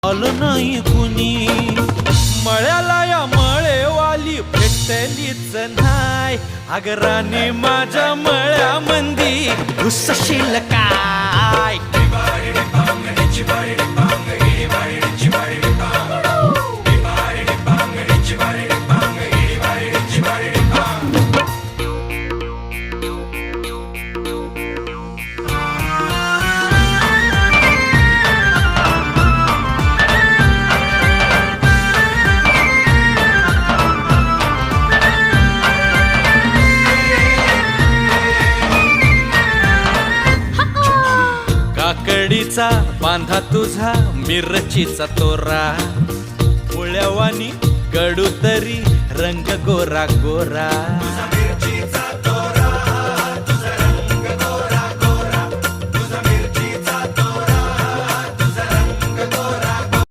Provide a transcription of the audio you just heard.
आलं नाही कुणी. मळ्याला या मळेवाली भेटलीच नाय. अगं राणी माझ्या मळ्यामंदी घुसशील काय. काकडीचा बांधा तुझा मिरचीचा तोरा. मुळ्यावानी कडू तरी रंग गोरा गोरा.